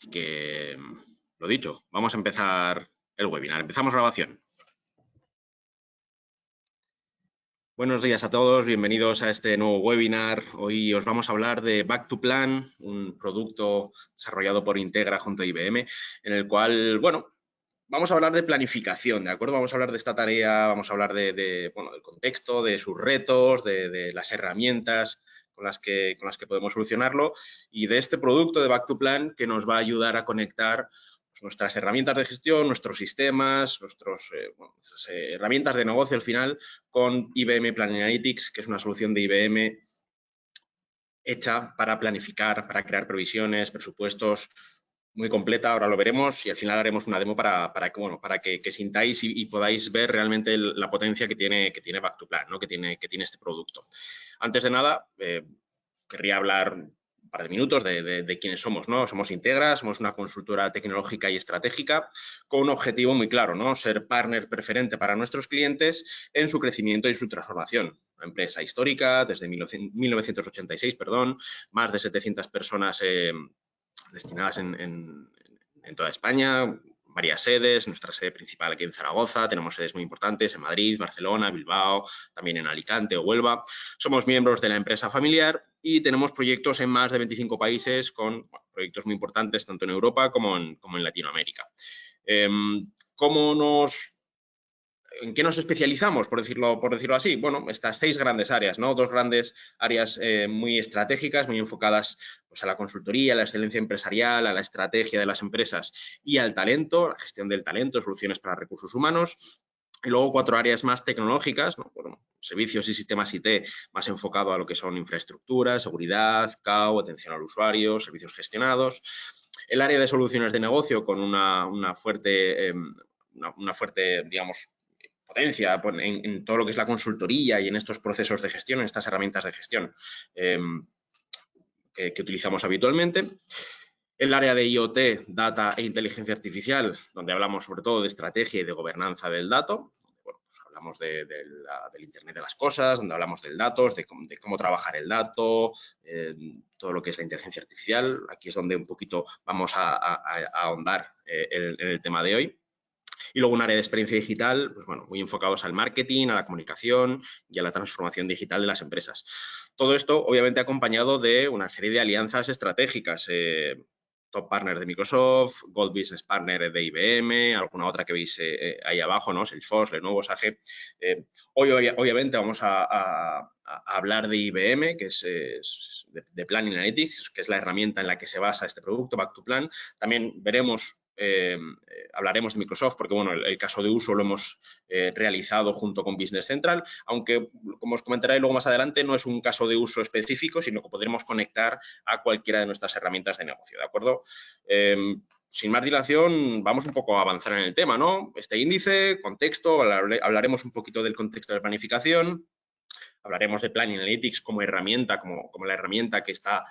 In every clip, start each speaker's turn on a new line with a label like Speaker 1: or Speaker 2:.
Speaker 1: Así que, lo dicho, vamos a empezar el webinar. Empezamos grabación. Buenos días a todos, bienvenidos a este nuevo webinar. Hoy os vamos a hablar de Back2Plan, un producto desarrollado por Integra junto a IBM, en el cual, bueno, vamos a hablar de planificación, ¿de acuerdo? Vamos a hablar de esta tarea, vamos a hablar del contexto, de sus retos, de las herramientas con las que podemos solucionarlo y de este producto de Back2Plan que nos va a ayudar a conectar nuestras herramientas de gestión, nuestros sistemas, nuestras herramientas de negocio al final con IBM Planning Analytics, que es una solución de IBM hecha para planificar, para crear previsiones, presupuestos, muy completa, ahora lo veremos y al final haremos una demo para que sintáis y podáis ver realmente la potencia que tiene Back2Plan, ¿no? que tiene este producto. Antes de nada, querría hablar un par de minutos de quiénes somos, ¿no? Somos Integra, somos una consultora tecnológica y estratégica con un objetivo muy claro, ¿no? Ser partner preferente para nuestros clientes en su crecimiento y su transformación. Una empresa histórica desde 1986, más de 700 personas destinadas en toda España, varias sedes, nuestra sede principal aquí en Zaragoza, tenemos sedes muy importantes en Madrid, Barcelona, Bilbao, también en Alicante o Huelva. Somos miembros de la empresa familiar y tenemos proyectos en más de 25 países con proyectos muy importantes tanto en Europa como en Latinoamérica. ¿En qué nos especializamos, por decirlo así? Bueno, estas 6 grandes áreas, ¿no? 2 grandes áreas muy estratégicas, muy enfocadas pues, a la consultoría, a la excelencia empresarial, a la estrategia de las empresas y al talento, la gestión del talento, soluciones para recursos humanos. Y luego 4 áreas más tecnológicas, ¿no? Bueno, servicios y sistemas IT más enfocado a lo que son infraestructura, seguridad, CAO, atención al usuario, servicios gestionados. El área de soluciones de negocio con una fuerte, digamos, potencia en todo lo que es la consultoría y en estos procesos de gestión, en estas herramientas de gestión que utilizamos habitualmente. El área de IoT, Data e Inteligencia Artificial, donde hablamos sobre todo de estrategia y de gobernanza del dato. Bueno, pues hablamos del Internet de las cosas, donde hablamos del datos, de cómo trabajar el dato, todo lo que es la inteligencia artificial. Aquí es donde un poquito vamos a ahondar en el tema de hoy. Y luego un área de experiencia digital, pues bueno, muy enfocados al marketing, a la comunicación y a la transformación digital de las empresas. Todo esto, obviamente, acompañado de una serie de alianzas estratégicas. Top Partner de Microsoft, Gold Business Partner de IBM, alguna otra que veis ahí abajo, ¿no? Salesforce, Lenovo, SAP. Hoy, obviamente, vamos a hablar de IBM, que es de Planning Analytics, que es la herramienta en la que se basa este producto, Back2Plan. También veremos hablaremos de Microsoft porque, bueno, el caso de uso lo hemos realizado junto con Business Central, aunque, como os comentaré luego más adelante, no es un caso de uso específico, sino que podremos conectar a cualquiera de nuestras herramientas de negocio, ¿de acuerdo? Sin más dilación, vamos un poco a avanzar en el tema, ¿no? Este índice, contexto, hablaremos un poquito del contexto de planificación, hablaremos de Planning Analytics como herramienta, como la herramienta que está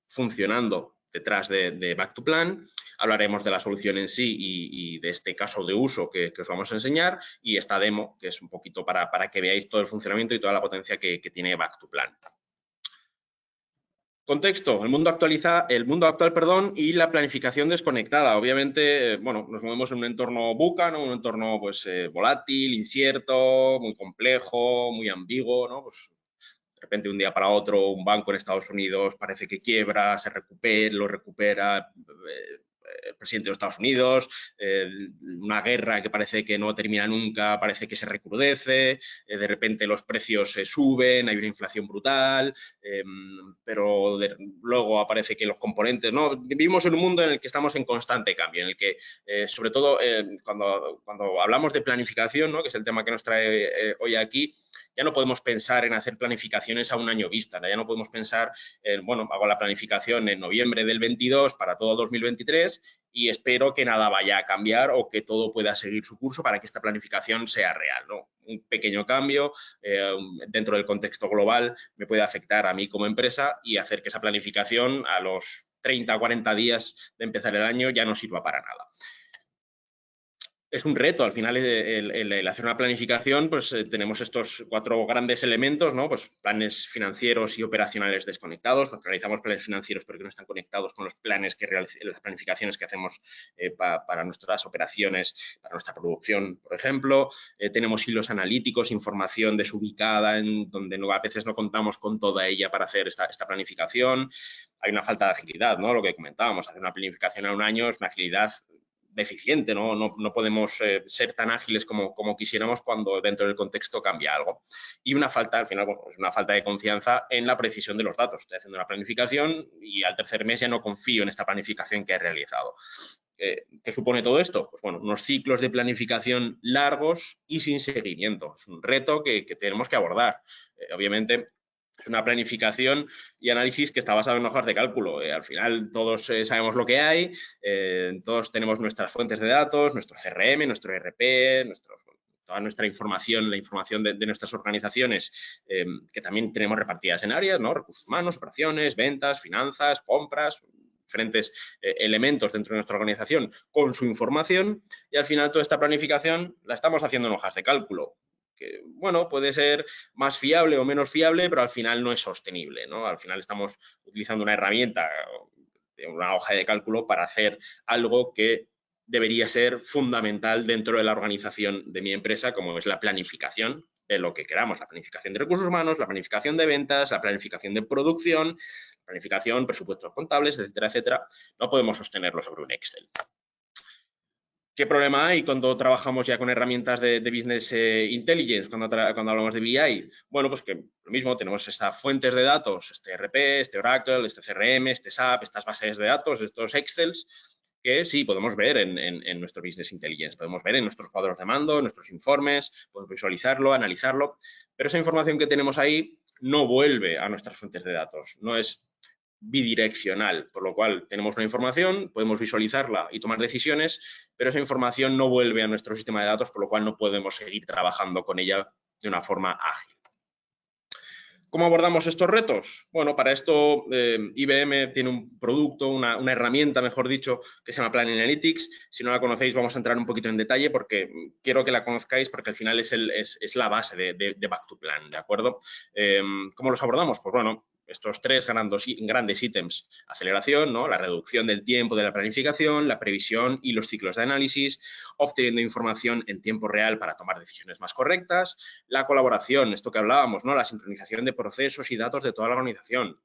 Speaker 1: funcionando detrás de Back2Plan, hablaremos de la solución en sí y de este caso de uso que os vamos a enseñar y esta demo que es un poquito para que veáis todo el funcionamiento y toda la potencia que tiene Back2Plan. Contexto, el mundo actual, y la planificación desconectada. Obviamente, bueno, nos movemos en un entorno VUCA, ¿no? Un entorno pues volátil, incierto, muy complejo, muy ambiguo, ¿no? Pues, de repente, un día para otro, un banco en Estados Unidos parece que quiebra, lo recupera el presidente de los Estados Unidos, una guerra que parece que no termina nunca, parece que se recrudece, de repente los precios suben, hay una inflación brutal, pero luego aparece que los componentes, ¿no? Vivimos en un mundo en el que estamos en constante cambio, en el que, sobre todo, cuando hablamos de planificación, ¿no? Que es el tema que nos trae hoy aquí, ya no podemos pensar en hacer planificaciones a un año vista, ya no podemos pensar en, bueno, hago la planificación en noviembre del 22 para todo 2023 y espero que nada vaya a cambiar o que todo pueda seguir su curso para que esta planificación sea real, ¿no? Un pequeño cambio dentro del contexto global me puede afectar a mí como empresa y hacer que esa planificación a los 30 o 40 días de empezar el año ya no sirva para nada. es un reto. Al final, el hacer una planificación, pues tenemos estos 4 grandes elementos, ¿no? Pues planes financieros y operacionales desconectados. Realizamos planes financieros porque no están conectados con los planes las planificaciones que hacemos para nuestras operaciones, para nuestra producción, por ejemplo. Tenemos hilos analíticos, información desubicada, en donde a veces no contamos con toda ella para hacer esta planificación. Hay una falta de agilidad, ¿no? Lo que comentábamos, hacer una planificación a un año es una agilidad deficiente, no podemos ser tan ágiles como quisiéramos cuando dentro del contexto cambia algo. Y una falta, al final, bueno, es una falta de confianza en la precisión de los datos. Estoy haciendo una planificación y al tercer mes ya no confío en esta planificación que he realizado. ¿Qué supone todo esto? Pues bueno, unos ciclos de planificación largos y sin seguimiento. Es un reto que tenemos que abordar. Obviamente, es una planificación y análisis que está basado en hojas de cálculo. Al final todos sabemos lo que hay, todos tenemos nuestras fuentes de datos, nuestro CRM, nuestro ERP, toda nuestra información, la información de nuestras organizaciones, que también tenemos repartidas en áreas, ¿no? Recursos humanos, operaciones, ventas, finanzas, compras, diferentes elementos dentro de nuestra organización con su información, y al final toda esta planificación la estamos haciendo en hojas de cálculo. Que, bueno, puede ser más fiable o menos fiable, pero al final no es sostenible, ¿no? Al final estamos utilizando una herramienta, una hoja de cálculo, para hacer algo que debería ser fundamental dentro de la organización de mi empresa, como es la planificación de lo que queramos, la planificación de recursos humanos, la planificación de ventas, la planificación de producción, planificación, presupuestos contables, etcétera, etcétera. No podemos sostenerlo sobre un Excel. ¿Qué problema hay cuando trabajamos ya con herramientas de Business Intelligence, cuando hablamos de BI? Bueno, pues que lo mismo, tenemos estas fuentes de datos, este ERP, este Oracle, este CRM, este SAP, estas bases de datos, estos Excels, que sí podemos ver en nuestro Business Intelligence, podemos ver en nuestros cuadros de mando, en nuestros informes, podemos visualizarlo, analizarlo, pero esa información que tenemos ahí no vuelve a nuestras fuentes de datos, no es bidireccional, por lo cual tenemos una información, podemos visualizarla y tomar decisiones, pero esa información no vuelve a nuestro sistema de datos, por lo cual no podemos seguir trabajando con ella de una forma ágil. ¿Cómo abordamos estos retos? Bueno, para esto IBM tiene un producto, una herramienta, mejor dicho, que se llama Planning Analytics. Si no la conocéis, vamos a entrar un poquito en detalle porque quiero que la conozcáis, porque al final es la base de Back to Plan, ¿de acuerdo? ¿Cómo los abordamos? Pues bueno, estos 3 grandes ítems: aceleración, ¿no? La reducción del tiempo de la planificación, la previsión y los ciclos de análisis, obteniendo información en tiempo real para tomar decisiones más correctas, la colaboración, esto que hablábamos, ¿no? La sincronización de procesos y datos de toda la organización,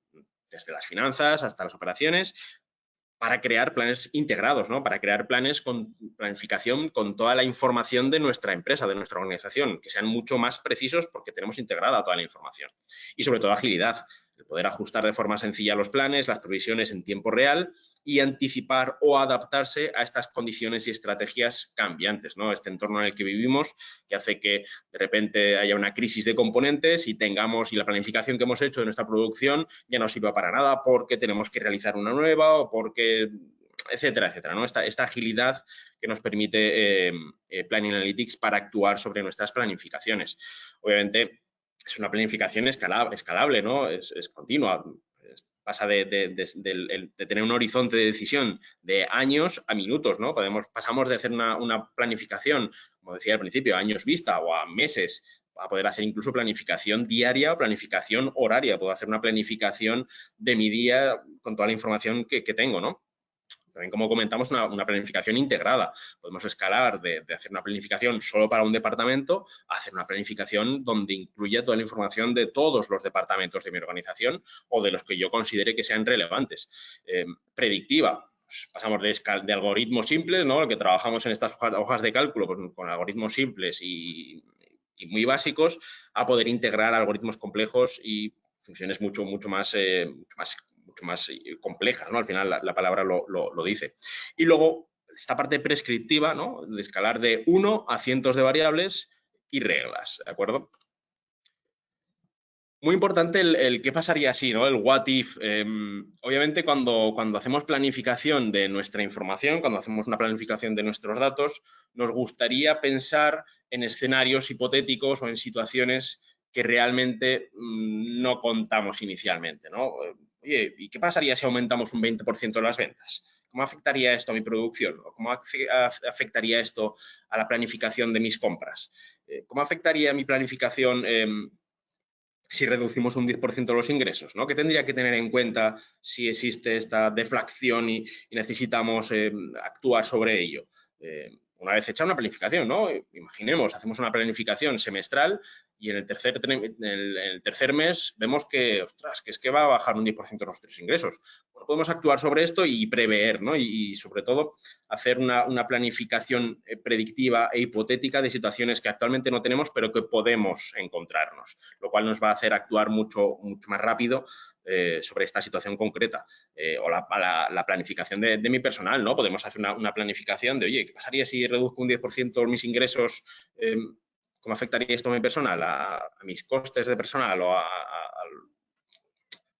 Speaker 1: desde las finanzas hasta las operaciones, para crear planes integrados, ¿no? Para crear planes con planificación con toda la información de nuestra empresa, de nuestra organización, que sean mucho más precisos porque tenemos integrada toda la información. Y sobre todo agilidad, el poder ajustar de forma sencilla los planes, las previsiones en tiempo real y anticipar o adaptarse a estas condiciones y estrategias cambiantes, ¿no? Este entorno en el que vivimos, que hace que de repente haya una crisis de componentes y la planificación que hemos hecho de nuestra producción ya no sirva para nada porque tenemos que realizar una nueva o porque, etcétera, etcétera, ¿no? Esta agilidad que nos permite Planning Analytics para actuar sobre nuestras planificaciones. Obviamente, es una planificación escalable, ¿no? Es continua. Pasa de tener un horizonte de decisión de años a minutos, ¿no? Pasamos de hacer una planificación, como decía al principio, a años vista o a meses, a poder hacer incluso planificación diaria o planificación horaria. Puedo hacer una planificación de mi día con toda la información que tengo, ¿no? También, como comentamos, una planificación integrada. Podemos escalar de hacer una planificación solo para un departamento a hacer una planificación donde incluya toda la información de todos los departamentos de mi organización o de los que yo considere que sean relevantes. Predictiva. Pues pasamos de algoritmos simples, ¿no? Lo que trabajamos en estas hojas de cálculo, pues, con algoritmos simples y muy básicos, a poder integrar algoritmos complejos y funciones mucho más complejas, ¿no? Al final la palabra lo dice. Y luego esta parte prescriptiva, ¿no? De escalar de 1 a cientos de variables y reglas, ¿de acuerdo? Muy importante el qué pasaría si, ¿no? El what if. Obviamente, cuando hacemos planificación de nuestra información, cuando hacemos una planificación de nuestros datos, nos gustaría pensar en escenarios hipotéticos o en situaciones que realmente no contamos inicialmente, ¿no? Oye, ¿y qué pasaría si aumentamos un 20% las ventas? ¿cómo afectaría esto a mi producción? ¿O cómo afectaría esto a la planificación de mis compras? ¿Cómo afectaría mi planificación si reducimos un 10% los ingresos, ¿no? ¿Qué tendría que tener en cuenta si existe esta deflación y necesitamos actuar sobre ello? Una vez hecha una planificación, ¿no? Imaginemos, hacemos una planificación semestral y en el tercer mes vemos que, ostras, que es que va a bajar un 10% nuestros ingresos. Bueno, podemos actuar sobre esto y prever, ¿no? Y sobre todo, hacer una planificación predictiva e hipotética de situaciones que actualmente no tenemos, pero que podemos encontrarnos, lo cual nos va a hacer actuar mucho más rápido sobre esta situación concreta. O la planificación de mi personal, ¿no? Podemos hacer una planificación de, oye, ¿qué pasaría si reduzco un 10% mis ingresos? ¿Cómo afectaría esto a mi personal? ¿A mis costes de personal? O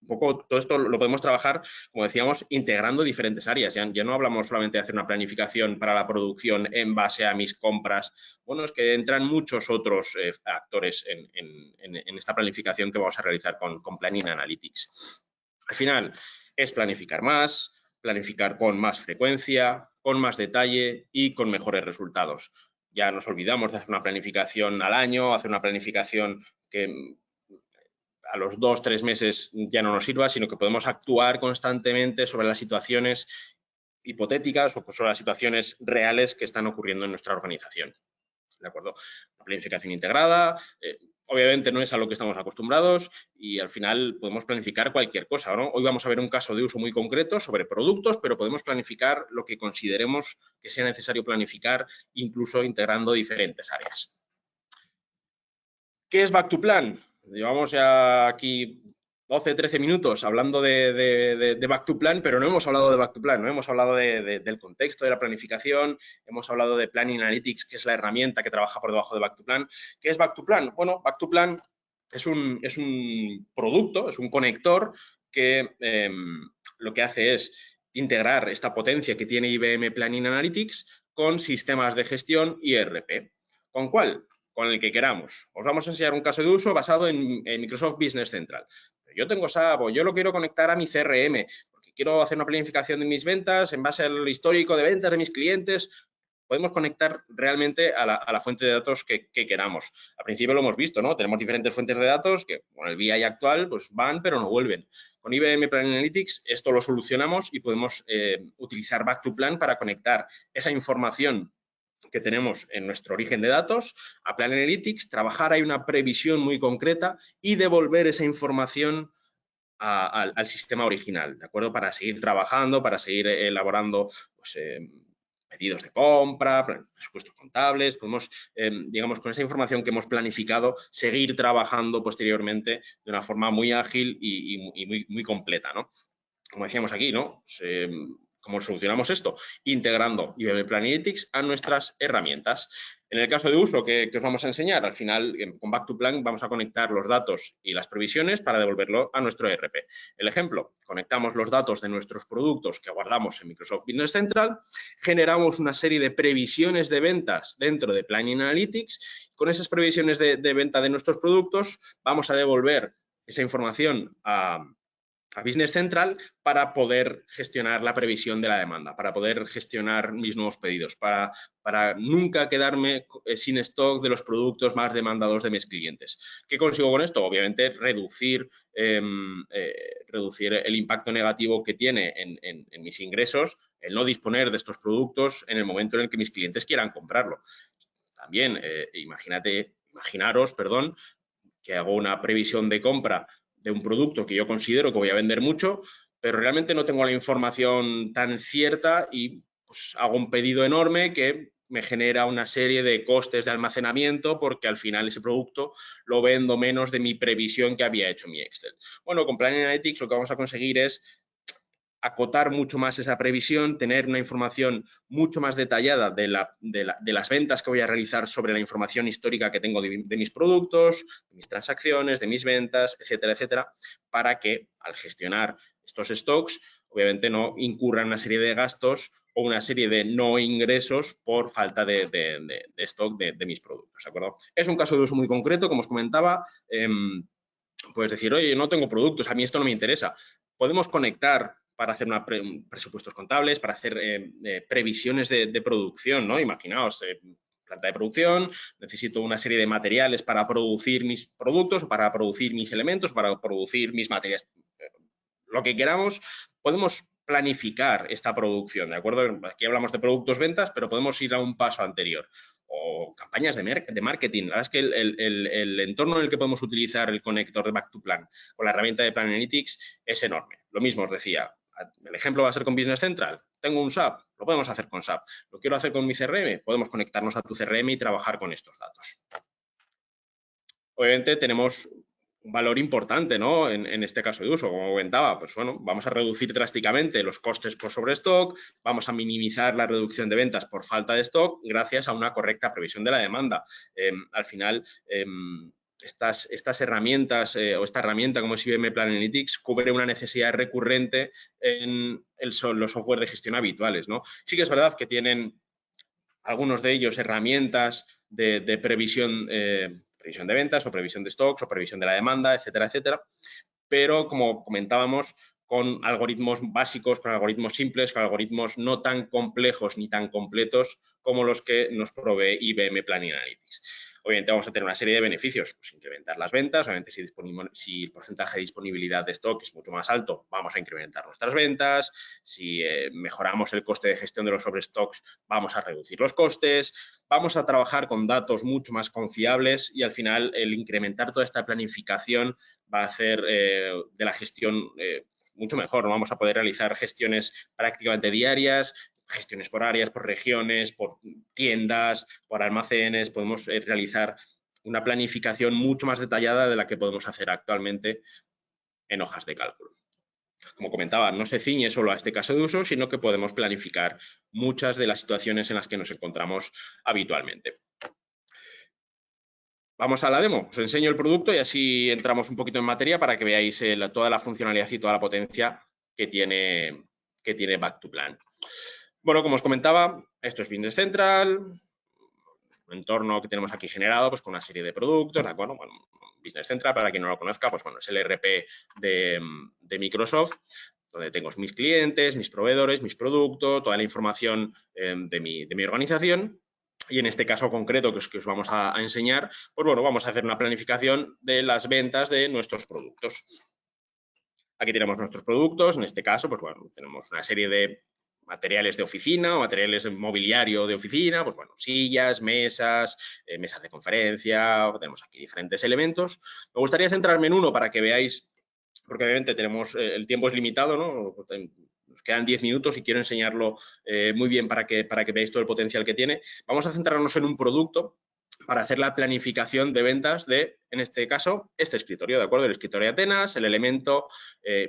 Speaker 1: un poco todo esto lo podemos trabajar, como decíamos, integrando diferentes áreas. Ya no hablamos solamente de hacer una planificación para la producción en base a mis compras. Bueno, es que entran muchos otros actores en esta planificación que vamos a realizar con Planning Analytics. Al final, es planificar más, planificar con más frecuencia, con más detalle y con mejores resultados. Ya nos olvidamos de hacer una planificación al año, hacer una planificación que a los 2-3 meses ya no nos sirva, sino que podemos actuar constantemente sobre las situaciones hipotéticas o sobre las situaciones reales que están ocurriendo en nuestra organización. ¿De acuerdo? La planificación integrada, obviamente no es a lo que estamos acostumbrados y al final podemos planificar cualquier cosa, ¿no? Hoy vamos a ver un caso de uso muy concreto sobre productos, pero podemos planificar lo que consideremos que sea necesario planificar, incluso integrando diferentes áreas. ¿Qué es Back to Plan? Llevamos ya aquí 12-13 minutos hablando de Back to Plan, pero no hemos hablado de Back to Plan, no hemos hablado del contexto de la planificación, hemos hablado de Planning Analytics, que es la herramienta que trabaja por debajo de Back to Plan. ¿Qué es Back to Plan? Bueno, Back to Plan es un producto, es un conector que lo que hace es integrar esta potencia que tiene IBM Planning Analytics con sistemas de gestión y ERP. ¿Con cuál? Con el que queramos. Os vamos a enseñar un caso de uso basado en Microsoft Business Central. Yo tengo SAP o yo lo quiero conectar a mi CRM porque quiero hacer una planificación de mis ventas en base al histórico de ventas de mis clientes. Podemos conectar realmente a la fuente de datos que queramos. Al principio lo hemos visto, ¿no? Tenemos diferentes fuentes de datos que con el BI actual pues van pero no vuelven. Con IBM Planning Analytics esto lo solucionamos y podemos utilizar Back to Plan para conectar esa información que tenemos en nuestro origen de datos a Plan Analytics, trabajar ahí una previsión muy concreta y devolver esa información al sistema original, ¿de acuerdo? Para seguir trabajando, para seguir elaborando pues, pedidos de compra, presupuestos contables, podemos, digamos, con esa información que hemos planificado, seguir trabajando posteriormente de una forma muy ágil y muy completa, ¿no? Como decíamos aquí, ¿no? ¿Cómo solucionamos esto? Integrando IBM Planning Analytics a nuestras herramientas. En el caso de uso que os vamos a enseñar, al final con Back to Plan vamos a conectar los datos y las previsiones para devolverlo a nuestro ERP. El ejemplo, conectamos los datos de nuestros productos que guardamos en Microsoft Business Central, generamos una serie de previsiones de ventas dentro de Planning Analytics. Con esas previsiones de venta de nuestros productos vamos a devolver esa información a Business Central para poder gestionar la previsión de la demanda, para poder gestionar mis nuevos pedidos, para nunca quedarme sin stock de los productos más demandados de mis clientes. ¿Qué consigo con esto? Obviamente reducir el impacto negativo que tiene en mis ingresos el no disponer de estos productos en el momento en el que mis clientes quieran comprarlo. También imaginaros, que hago una previsión de compra de un producto que yo considero que voy a vender mucho, pero realmente no tengo la información tan cierta y pues, hago un pedido enorme que me genera una serie de costes de almacenamiento porque al final ese producto lo vendo menos de mi previsión que había hecho mi Excel. Bueno, con Planning Analytics lo que vamos a conseguir es acotar mucho más esa previsión, tener una información mucho más detallada de las ventas que voy a realizar sobre la información histórica que tengo de mis productos, de mis transacciones, de mis ventas, etcétera, etcétera, para que al gestionar estos stocks, obviamente no incurran una serie de gastos o una serie de no ingresos por falta de stock de mis productos, ¿de acuerdo? Es un caso de uso muy concreto, como os comentaba. Puedes decir, oye, no tengo productos, a mí esto no me interesa. Podemos conectar para hacer presupuestos contables, para hacer previsiones de producción, ¿no? Imaginaos, planta de producción, necesito una serie de materiales para producir mis productos, para producir mis elementos, para producir mis materias. Lo que queramos, podemos planificar esta producción, ¿de acuerdo? Aquí hablamos de productos, ventas, pero podemos ir a un paso anterior. O campañas de marketing. La verdad es que el entorno en el que podemos utilizar el conector de Back to Plan con la herramienta de Plan Analytics es enorme. Lo mismo os decía, el ejemplo va a ser con Business Central. Tengo un SAP, lo podemos hacer con SAP. Lo quiero hacer con mi CRM, podemos conectarnos a tu CRM y trabajar con estos datos. Obviamente tenemos un valor importante, ¿no? En este caso de uso, como comentaba, pues bueno, vamos a reducir drásticamente los costes por sobrestock, vamos a minimizar la reducción de ventas por falta de stock gracias a una correcta previsión de la demanda. Al final, estas herramientas o esta herramienta como es IBM Plan Analytics cubre una necesidad recurrente en los software de gestión habituales, ¿no? Sí que es verdad que tienen algunos de ellos herramientas de previsión de ventas o previsión de stocks o previsión de la demanda, etcétera, etcétera. Pero, como comentábamos, con algoritmos básicos, con algoritmos simples, con algoritmos no tan complejos ni tan completos como los que nos provee IBM Planning Analytics. Obviamente vamos a tener una serie de beneficios, pues incrementar las ventas, obviamente si el porcentaje de disponibilidad de stock es mucho más alto, vamos a incrementar nuestras ventas, si mejoramos el coste de gestión de los sobrestocks, vamos a reducir los costes, vamos a trabajar con datos mucho más confiables y al final el incrementar toda esta planificación va a hacer de la gestión mucho mejor, ¿no? Vamos a poder realizar gestiones prácticamente diarias, gestiones por áreas, por regiones, por tiendas, por almacenes, podemos realizar una planificación mucho más detallada de la que podemos hacer actualmente en hojas de cálculo. Como comentaba, no se ciñe solo a este caso de uso, sino que podemos planificar muchas de las situaciones en las que nos encontramos habitualmente. Vamos a la demo, os enseño el producto y así entramos un poquito en materia para que veáis toda la funcionalidad y toda la potencia que tiene Back to Plan. Bueno, como os comentaba, esto es Business Central, un entorno que tenemos aquí generado pues, con una serie de productos, ¿de acuerdo? Bueno, Business Central, para quien no lo conozca, pues bueno, es el ERP de Microsoft, donde tengo mis clientes, mis proveedores, mis productos, toda la información de mi organización. Y en este caso concreto que os vamos a enseñar, pues bueno, vamos a hacer una planificación de las ventas de nuestros productos. Aquí tenemos nuestros productos, en este caso, pues bueno, tenemos una serie de materiales de oficina o materiales de mobiliario de oficina, pues bueno, sillas, mesas, mesas de conferencia, tenemos aquí diferentes elementos. Me gustaría centrarme en uno para que veáis, porque obviamente tenemos, el tiempo es limitado, ¿no? Nos quedan 10 minutos y quiero enseñarlo muy bien para que veáis todo el potencial que tiene. Vamos a centrarnos en un producto para hacer la planificación de ventas de, en este caso, este escritorio, ¿de acuerdo? El escritorio de Atenas, el elemento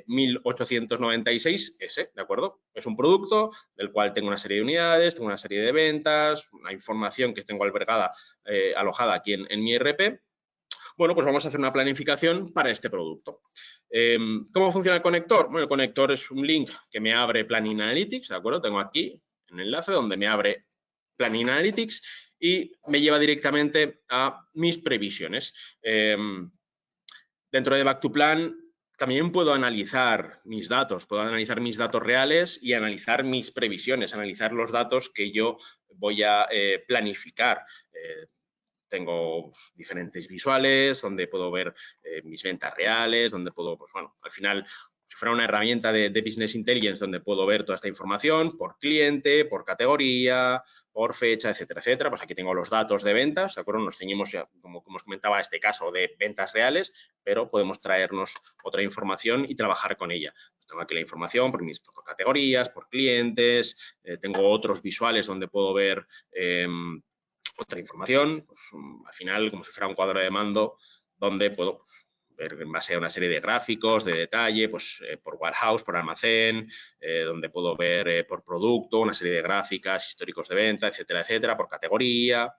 Speaker 1: 1896S, ¿de acuerdo? Es un producto del cual tengo una serie de unidades, tengo una serie de ventas, una información que tengo albergada, alojada aquí en mi ERP. Bueno, pues vamos a hacer una planificación para este producto. ¿Cómo funciona el conector? Bueno, el conector es un link que me abre Planning Analytics, ¿de acuerdo? Tengo aquí un enlace donde me abre Planning Analytics y me lleva directamente a mis previsiones. Dentro de Back to Plan también puedo analizar mis datos reales y analizar mis previsiones, analizar los datos que yo voy a planificar. Tengo diferentes visuales donde puedo ver mis ventas reales, donde puedo, pues bueno, al final, si fuera una herramienta de Business Intelligence donde puedo ver toda esta información por cliente, por categoría, por fecha, etcétera, etcétera. Pues aquí tengo los datos de ventas, ¿de acuerdo? Nos ceñimos, ya, como os comentaba, a este caso de ventas reales, pero podemos traernos otra información y trabajar con ella. Tengo aquí la información por categorías, por clientes, tengo otros visuales donde puedo ver otra información, pues, al final como si fuera un cuadro de mando donde puedo pues, ver en base a una serie de gráficos, de detalle, pues por warehouse, por almacén, donde puedo ver por producto, una serie de gráficas, históricos de venta, etcétera, etcétera, por categoría,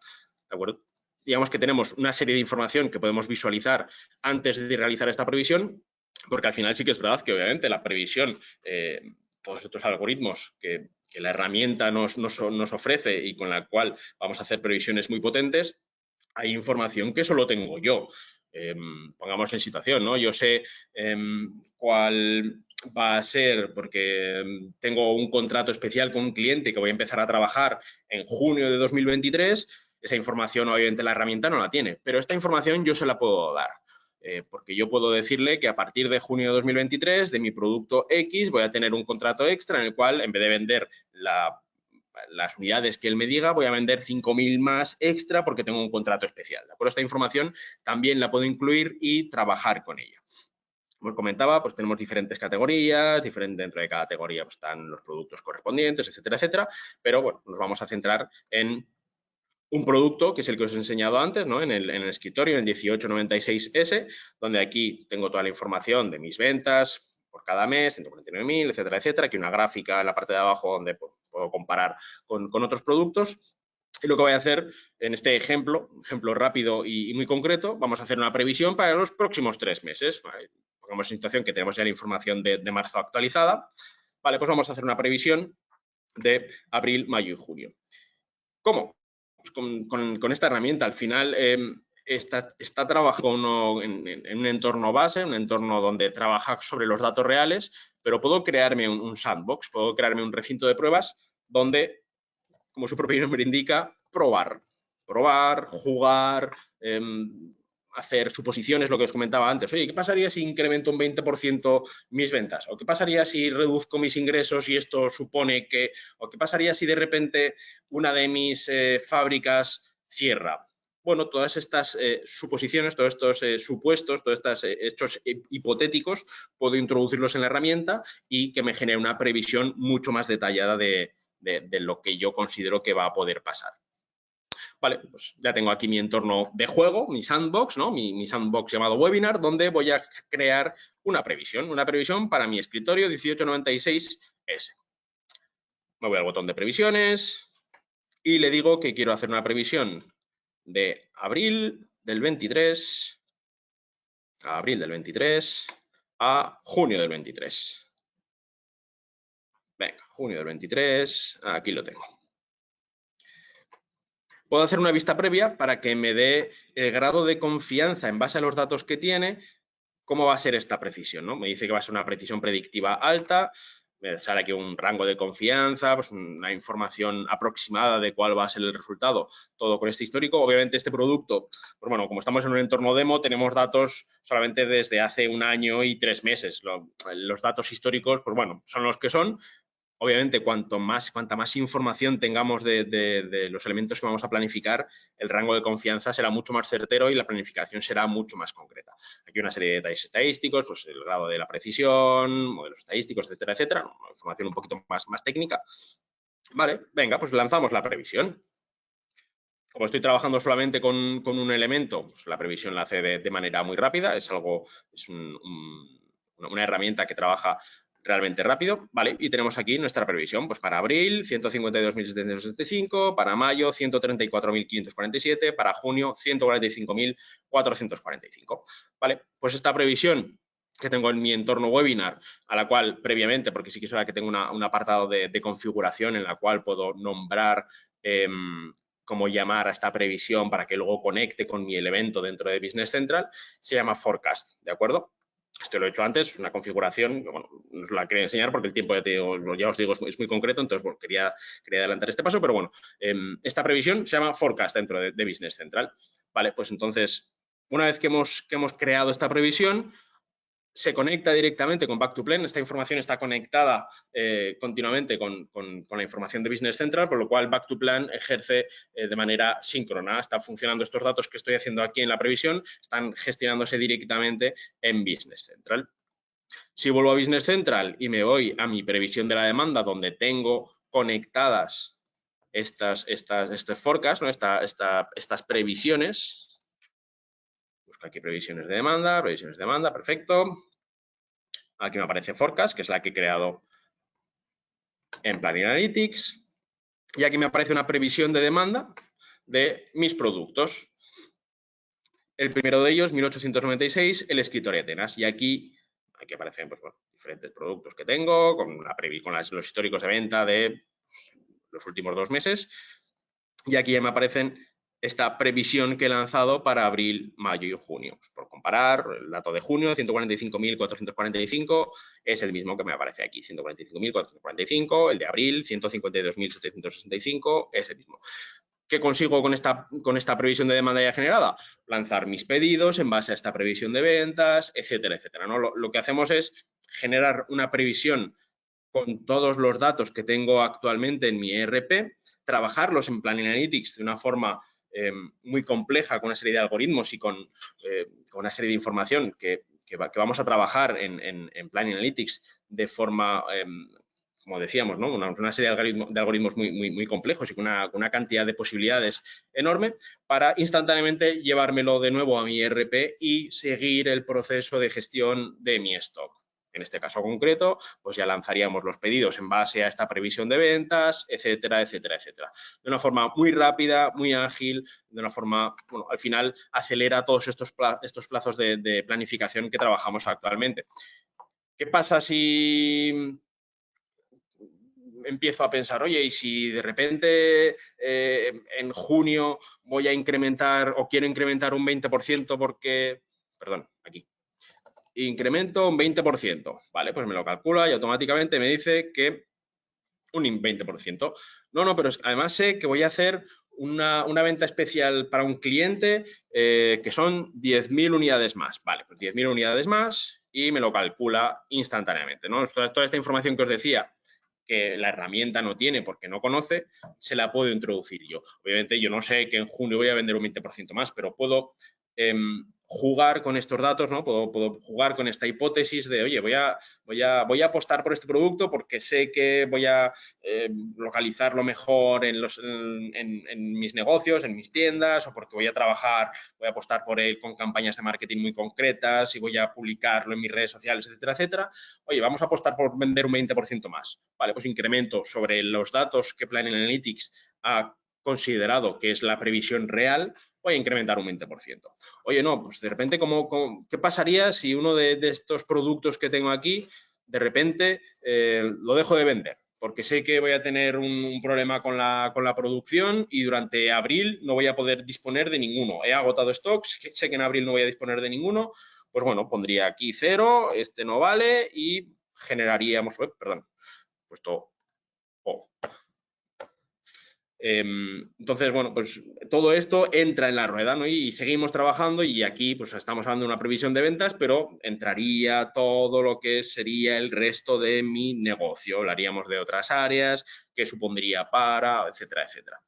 Speaker 1: ¿de acuerdo? Digamos que tenemos una serie de información que podemos visualizar antes de realizar esta previsión, porque al final sí que es verdad que obviamente la previsión, todos estos algoritmos que la herramienta nos ofrece y con la cual vamos a hacer previsiones muy potentes, hay información que solo tengo yo. Pongamos en situación, ¿no? Yo sé cuál va a ser porque tengo un contrato especial con un cliente que voy a empezar a trabajar en junio de 2023. Esa información obviamente la herramienta no la tiene, pero esta información yo se la puedo dar. Porque yo puedo decirle que a partir de junio de 2023 de mi producto X voy a tener un contrato extra en el cual en vez de vender las unidades que él me diga, voy a vender 5.000 más extra porque tengo un contrato especial. ¿De acuerdo? Esta información también la puedo incluir y trabajar con ella. Como os comentaba, pues tenemos diferentes categorías, dentro de cada categoría pues, están los productos correspondientes, etcétera, etcétera, pero bueno, nos vamos a centrar en un producto que es el que os he enseñado antes, ¿no? En el escritorio, en 1896S, donde aquí tengo toda la información de mis ventas por cada mes, 149.000, etcétera, etcétera. Aquí una gráfica en la parte de abajo donde puedo comparar con otros productos. Y lo que voy a hacer en este ejemplo rápido y muy concreto, vamos a hacer una previsión para los próximos 3 meses. ¿Vale? Pongamos en situación que tenemos ya la información de marzo actualizada. Vale, pues vamos a hacer una previsión de abril, mayo y junio. ¿Cómo? Pues con esta herramienta. Al final está trabajando en un entorno base, un entorno donde trabaja sobre los datos reales, pero puedo crearme un sandbox, puedo crearme un recinto de pruebas donde, como su propio nombre indica, probar, jugar, hacer suposiciones, lo que os comentaba antes. Oye, ¿qué pasaría si incremento un 20% mis ventas? ¿O qué pasaría si reduzco mis ingresos y esto supone que... ¿O qué pasaría si de repente una de mis fábricas cierra? Bueno, todas estas suposiciones, todos estos supuestos, todos estos hechos hipotéticos, puedo introducirlos en la herramienta y que me genere una previsión mucho más detallada de lo que yo considero que va a poder pasar. Vale, pues ya tengo aquí mi entorno de juego, mi sandbox, ¿no? Mi sandbox llamado webinar, donde voy a crear una previsión para mi escritorio 1896S. Me voy al botón de previsiones y le digo que quiero hacer una previsión de abril del 23 a junio del 23. Venga, junio del 23, aquí lo tengo. Puedo hacer una vista previa para que me dé el grado de confianza en base a los datos que tiene, cómo va a ser esta precisión, ¿no? Me dice que va a ser una precisión predictiva alta, me sale aquí un rango de confianza, pues una información aproximada de cuál va a ser el resultado, todo con este histórico. Obviamente este producto, pues bueno, como estamos en un entorno demo, tenemos datos solamente desde hace 1 año y 3 meses. Los datos históricos, pues bueno, son los que son. Obviamente, cuanta más información tengamos de los elementos que vamos a planificar, el rango de confianza será mucho más certero y la planificación será mucho más concreta. Aquí una serie de detalles estadísticos, pues el grado de la precisión, modelos estadísticos, etcétera, etcétera. Una información un poquito más técnica. Vale, venga, pues lanzamos la previsión. Como estoy trabajando solamente con un elemento, pues la previsión la hace de manera muy rápida. Es una herramienta que trabaja realmente rápido, ¿vale? Y tenemos aquí nuestra previsión, pues para abril 152.775, para mayo 134.547, para junio 145.445, ¿vale? Pues esta previsión que tengo en mi entorno webinar, a la cual previamente, porque sí que es verdad que tengo un apartado de configuración en la cual puedo nombrar cómo llamar a esta previsión para que luego conecte con mi elemento dentro de Business Central, se llama Forecast, ¿de acuerdo? Esto lo he hecho antes, una configuración, bueno, os la quería enseñar porque el tiempo ya os digo es muy concreto, entonces bueno, quería adelantar este paso, pero bueno, esta previsión se llama Forecast dentro de Business Central. Vale, pues entonces, una vez que hemos creado esta previsión, se conecta directamente con Back2Plan. Esta información está conectada continuamente con la información de Business Central, por lo cual Back2Plan ejerce de manera síncrona. Están funcionando estos datos que estoy haciendo aquí en la previsión, están gestionándose directamente en Business Central. Si vuelvo a Business Central y me voy a mi previsión de la demanda, donde tengo conectadas este forecast, ¿no? estas previsiones. Busco aquí previsiones de demanda, perfecto. Aquí me aparece Forecast, que es la que he creado en Planning Analytics. Y aquí me aparece una previsión de demanda de mis productos. El primero de ellos, 1896, el escritorio Atenas. Y aquí aparecen pues, bueno, diferentes productos que tengo, con los históricos de venta de los últimos 2 meses. Y aquí ya me aparecen esta previsión que he lanzado para abril, mayo y junio. Pues por comparar, el dato de junio, 145.445, es el mismo que me aparece aquí, 145.445, el de abril, 152.765, es el mismo. ¿Qué consigo con esta previsión de demanda ya generada? Lanzar mis pedidos en base a esta previsión de ventas, etcétera, etcétera, ¿no? Lo que hacemos es generar una previsión con todos los datos que tengo actualmente en mi ERP, trabajarlos en Planning Analytics de una forma muy compleja, con una serie de algoritmos y con una serie de información que vamos a trabajar en Planning Analytics de forma, como decíamos, ¿no? una serie de algoritmos muy complejos y con una cantidad de posibilidades enorme para instantáneamente llevármelo de nuevo a mi ERP y seguir el proceso de gestión de mi stock. En este caso concreto, pues ya lanzaríamos los pedidos en base a esta previsión de ventas, etcétera, etcétera, etcétera. De una forma muy rápida, muy ágil, de una forma, bueno, al final acelera todos estos plazos de planificación que trabajamos actualmente. ¿Qué pasa si empiezo a pensar, oye, y si de repente en junio voy a incrementar o quiero incrementar un 20% porque, perdón, aquí, incremento un 20%, ¿vale? Pues me lo calcula y automáticamente me dice que un 20%. No, pero además sé que voy a hacer una venta especial para un cliente que son 10.000 unidades más. Vale, pues 10.000 unidades más y me lo calcula instantáneamente, ¿no? Toda esta información que os decía que la herramienta no tiene porque no conoce, se la puedo introducir yo. Obviamente yo no sé que en junio voy a vender un 20% más, pero puedo jugar con estos datos, ¿no? Puedo jugar con esta hipótesis de, oye, voy a apostar por este producto porque sé que voy a localizarlo mejor en mis negocios, en mis tiendas, o porque voy a apostar por él con campañas de marketing muy concretas y voy a publicarlo en mis redes sociales, etcétera, etcétera. Oye, vamos a apostar por vender un 20% más. Vale, pues incremento sobre los datos que Planning Analytics ha considerado que es la previsión real, voy a incrementar un 20%. Oye, no, pues de repente, ¿qué pasaría si uno de estos productos que tengo aquí, de repente lo dejo de vender? Porque sé que voy a tener un problema con la producción y durante abril no voy a poder disponer de ninguno. He agotado stocks, sé que en abril no voy a disponer de ninguno, pues bueno, pondría aquí 0, este no vale y generaríamos, puesto O. Entonces, bueno, pues todo esto entra en la rueda, ¿no? Y seguimos trabajando y aquí pues estamos hablando de una previsión de ventas, pero entraría todo lo que sería el resto de mi negocio. Hablaríamos de otras áreas, qué supondría para, etcétera, etcétera.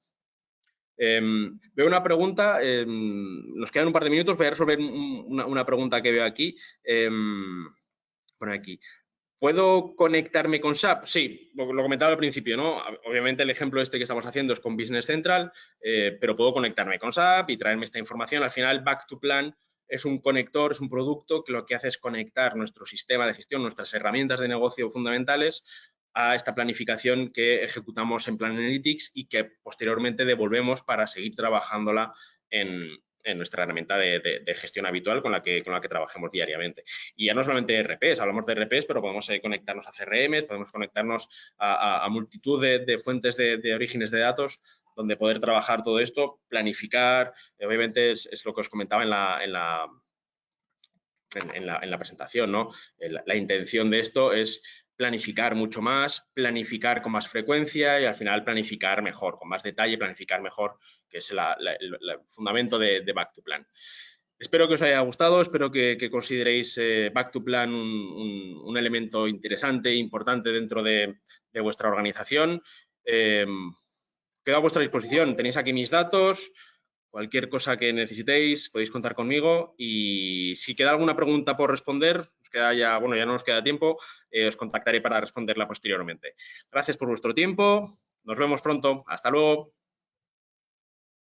Speaker 1: Veo una pregunta, nos quedan un par de minutos, voy a resolver una pregunta que veo aquí. Por aquí. ¿Puedo conectarme con SAP? Sí, lo comentaba al principio, ¿no? Obviamente el ejemplo este que estamos haciendo es con Business Central, pero puedo conectarme con SAP y traerme esta información. Al final, Back to Plan es un conector, es un producto que lo que hace es conectar nuestro sistema de gestión, nuestras herramientas de negocio fundamentales a esta planificación que ejecutamos en Plan Analytics y que posteriormente devolvemos para seguir trabajándola en nuestra herramienta de gestión habitual con la que trabajemos diariamente. Y ya no solamente RPs, hablamos de RPs, pero podemos conectarnos a CRMs, podemos conectarnos a multitud de fuentes de orígenes de datos donde poder trabajar todo esto, planificar, obviamente es lo que os comentaba en la presentación, ¿no? La intención de esto es planificar mucho más, planificar con más frecuencia y al final planificar mejor, con más detalle, planificar mejor, que es el fundamento de Back to Plan. Espero que os haya gustado, espero que consideréis Back to Plan un elemento interesante e importante dentro de vuestra organización. Quedo a vuestra disposición, tenéis aquí mis datos. Cualquier cosa que necesitéis podéis contar conmigo y si queda alguna pregunta por responder, ya no nos queda tiempo, os contactaré para responderla posteriormente. Gracias por vuestro tiempo, nos vemos pronto, hasta luego.